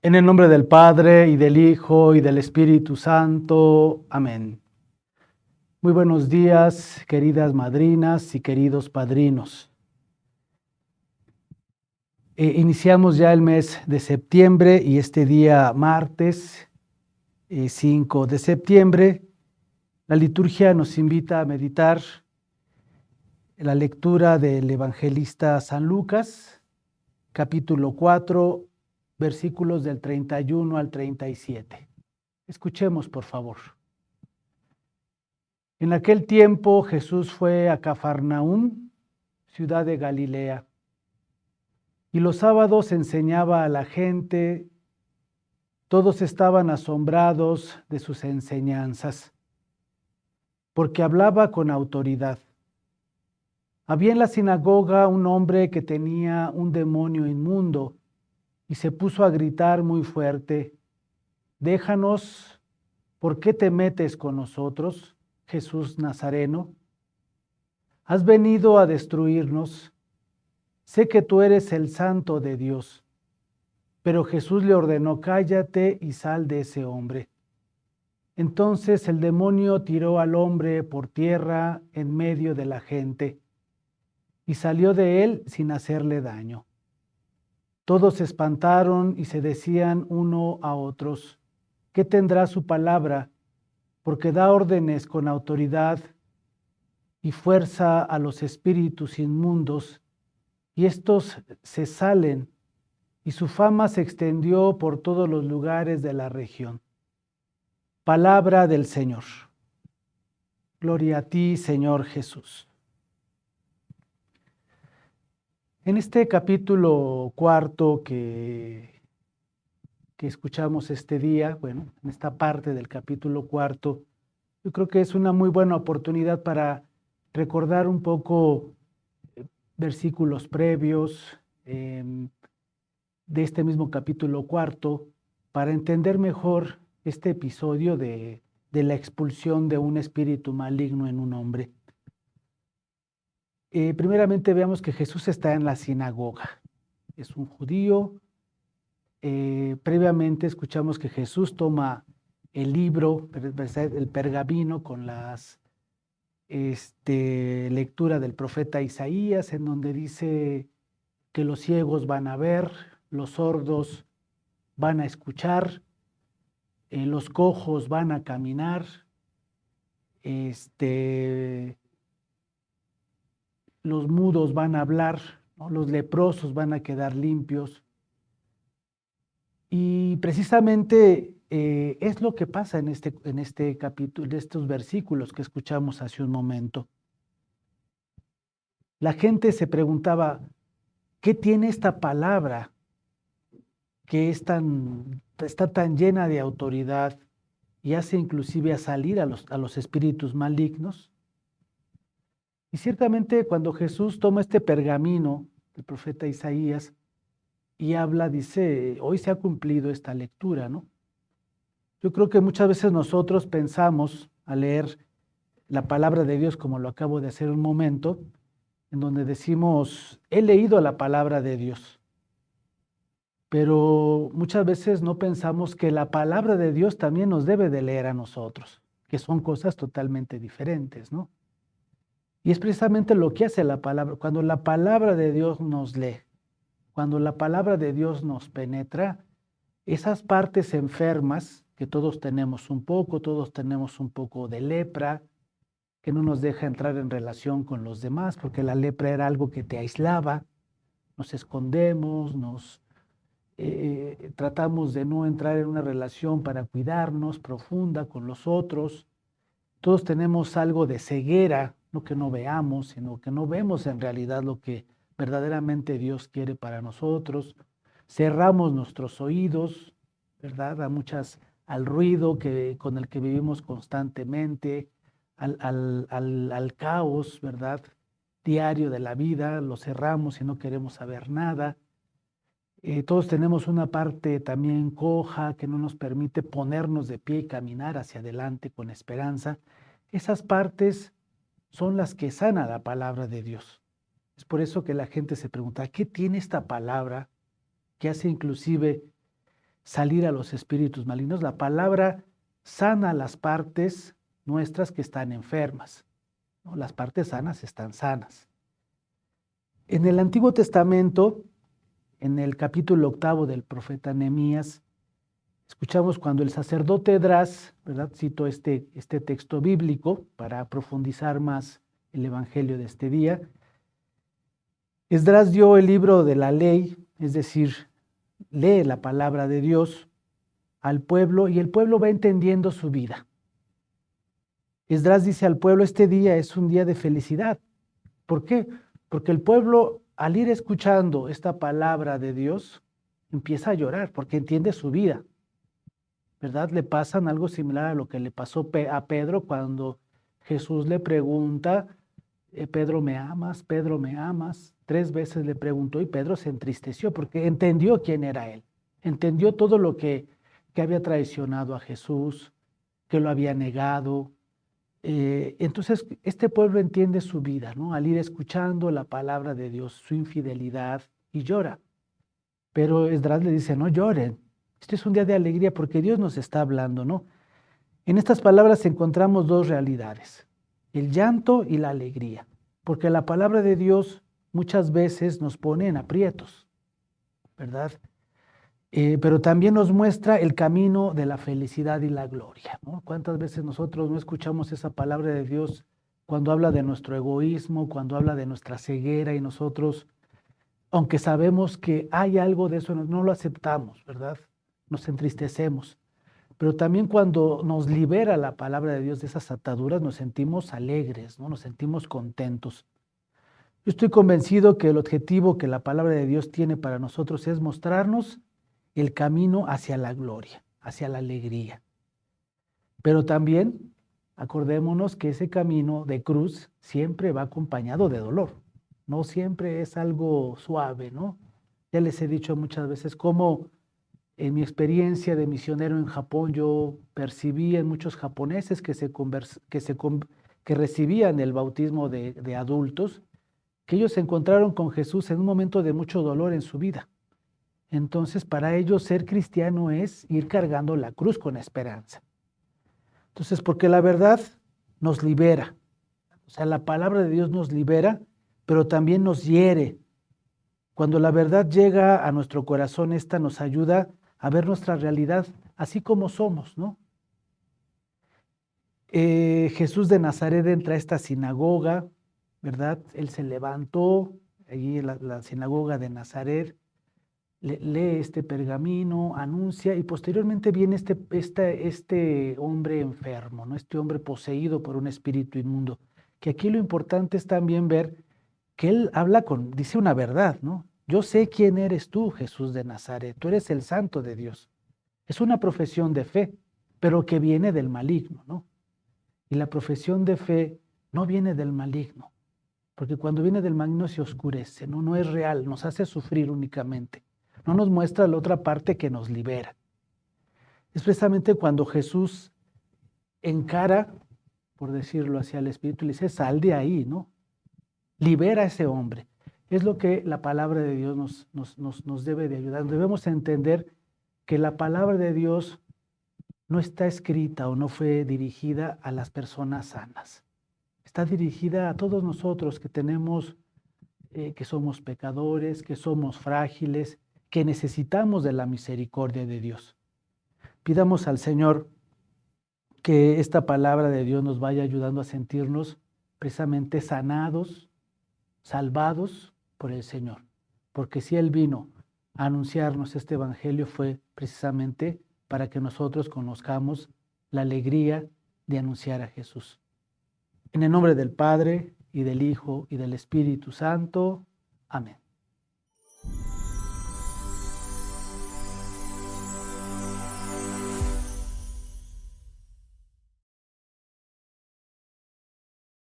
En el nombre del Padre, y del Hijo, y del Espíritu Santo. Amén. Muy buenos días, queridas madrinas y queridos padrinos. Iniciamos ya el mes de septiembre y este día martes 5 de septiembre, la liturgia nos invita a meditar la lectura del evangelista San Lucas, capítulo 4, versículos del 31 al 37. Escuchemos, por favor. En aquel tiempo Jesús fue a Cafarnaúm, ciudad de Galilea, y los sábados enseñaba a la gente. Todos estaban asombrados de sus enseñanzas, porque hablaba con autoridad. Había en la sinagoga un hombre que tenía un demonio inmundo y se puso a gritar muy fuerte: «Déjanos, ¿por qué te metes con nosotros, Jesús Nazareno? Has venido a destruirnos. Sé que tú eres el Santo de Dios». Pero Jesús le ordenó: «Cállate y sal de ese hombre». Entonces el demonio tiró al hombre por tierra en medio de la gente y salió de él sin hacerle daño. Todos se espantaron y se decían uno a otros: «¿Qué tendrá su palabra? Porque da órdenes con autoridad y fuerza a los espíritus inmundos, y estos se salen». Y su fama se extendió por todos los lugares de la región. Palabra del Señor. Gloria a ti, Señor Jesús. En este capítulo cuarto que escuchamos este día, en esta parte del capítulo cuarto, yo creo que es una muy buena oportunidad para recordar un poco versículos previos de este mismo capítulo cuarto, para entender mejor este episodio de la expulsión de un espíritu maligno en un hombre. Primeramente veamos que Jesús está en la sinagoga. Es un judío. Previamente escuchamos que Jesús toma el libro, el pergamino con las lectura del profeta Isaías, en donde dice que los ciegos van a ver, los sordos van a escuchar, los cojos van a caminar, los mudos van a hablar, ¿no? Los leprosos van a quedar limpios. Y precisamente es lo que pasa en este capítulo, de estos versículos que escuchamos hace un momento. La gente se preguntaba: ¿qué tiene esta palabra que está tan llena de autoridad y hace inclusive a salir a los espíritus malignos? Y ciertamente cuando Jesús toma este pergamino del profeta Isaías y habla, dice: hoy se ha cumplido esta lectura, ¿no? Yo creo que muchas veces nosotros pensamos, al leer la palabra de Dios, como lo acabo de hacer un momento, en donde decimos: he leído la palabra de Dios. Pero muchas veces no pensamos que la palabra de Dios también nos debe de leer a nosotros, que son cosas totalmente diferentes, ¿no? Y es precisamente lo que hace la palabra. Cuando la palabra de Dios nos lee, cuando la palabra de Dios nos penetra, esas partes enfermas, que todos tenemos un poco de lepra, que no nos deja entrar en relación con los demás, porque la lepra era algo que te aislaba, nos escondemos, tratamos de no entrar en una relación para cuidarnos profunda con los otros. Todos tenemos algo de ceguera, no que no veamos, sino que no vemos en realidad lo que verdaderamente Dios quiere para nosotros. Cerramos nuestros oídos, ¿verdad? Al ruido con el que vivimos constantemente, al caos, ¿verdad? Diario de la vida, lo cerramos y no queremos saber nada. Todos tenemos una parte también coja que no nos permite ponernos de pie y caminar hacia adelante con esperanza. Esas partes son las que sana la palabra de Dios. Es por eso que la gente se pregunta: ¿qué tiene esta palabra que hace inclusive salir a los espíritus malignos. La palabra sana las partes nuestras que están enfermas, ¿no? Las partes sanas están sanas. En el Antiguo Testamento, en el capítulo 8 del profeta Nehemías, escuchamos cuando el sacerdote Esdras, ¿verdad? Cito este texto bíblico para profundizar más el evangelio de este día. Esdras dio el libro de la ley, es decir, lee la palabra de Dios al pueblo y el pueblo va entendiendo su vida. Esdras dice al pueblo, este día es un día de felicidad. ¿Por qué? Porque el pueblo, al ir escuchando esta palabra de Dios, empieza a llorar porque entiende su vida, ¿verdad? Le pasan algo similar a lo que le pasó a Pedro cuando Jesús le pregunta, Pedro, ¿me amas? Pedro, ¿me amas? 3 veces le preguntó y Pedro se entristeció porque entendió quién era él. Entendió todo lo que había traicionado a Jesús, que lo había negado. Entonces, este pueblo entiende su vida, ¿no? Al ir escuchando la palabra de Dios, su infidelidad, y llora. Pero Esdras le dice, no lloren. Este es un día de alegría porque Dios nos está hablando, ¿no? En estas palabras encontramos 2 realidades, el llanto y la alegría, porque la palabra de Dios muchas veces nos pone en aprietos, ¿verdad? Pero también nos muestra el camino de la felicidad y la gloria, ¿no? ¿Cuántas veces nosotros no escuchamos esa palabra de Dios cuando habla de nuestro egoísmo, cuando habla de nuestra ceguera y nosotros, aunque sabemos que hay algo de eso, no lo aceptamos, ¿verdad? Nos entristecemos. Pero también cuando nos libera la palabra de Dios de esas ataduras, nos sentimos alegres, ¿no? Nos sentimos contentos. Yo estoy convencido que el objetivo que la palabra de Dios tiene para nosotros es mostrarnos el camino hacia la gloria, hacia la alegría. Pero también acordémonos que ese camino de cruz siempre va acompañado de dolor. No siempre es algo suave, ¿no? Ya les he dicho muchas veces cómo en mi experiencia de misionero en Japón yo percibí en muchos japoneses que recibían el bautismo de adultos, que ellos se encontraron con Jesús en un momento de mucho dolor en su vida. Entonces, para ellos ser cristiano es ir cargando la cruz con esperanza. Entonces, porque la verdad nos libera. O sea, la palabra de Dios nos libera, pero también nos hiere. Cuando la verdad llega a nuestro corazón, esta nos ayuda a ver nuestra realidad así como somos, ¿no? Jesús de Nazaret entra a esta sinagoga, ¿verdad? Él se levantó allí en la sinagoga de Nazaret, lee este pergamino, anuncia y posteriormente viene este hombre enfermo, ¿no? Este hombre poseído por un espíritu inmundo. Que aquí lo importante es también ver que él dice una verdad, ¿no? Yo sé quién eres tú, Jesús de Nazaret, tú eres el Santo de Dios. Es una profesión de fe, pero que viene del maligno, ¿no? Y la profesión de fe no viene del maligno, porque cuando viene del maligno se oscurece, ¿no? No es real, nos hace sufrir únicamente. No nos muestra la otra parte que nos libera. Es precisamente cuando Jesús encara, por decirlo así, al Espíritu y le dice, sal de ahí, ¿no? Libera a ese hombre. Es lo que la palabra de Dios nos debe de ayudar. Debemos entender que la palabra de Dios no está escrita o no fue dirigida a las personas sanas. Está dirigida a todos nosotros que tenemos, que somos pecadores, que somos frágiles, que necesitamos de la misericordia de Dios. Pidamos al Señor que esta palabra de Dios nos vaya ayudando a sentirnos precisamente sanados, salvados por el Señor. Porque si Él vino a anunciarnos este evangelio fue precisamente para que nosotros conozcamos la alegría de anunciar a Jesús. En el nombre del Padre, y del Hijo, y del Espíritu Santo. Amén.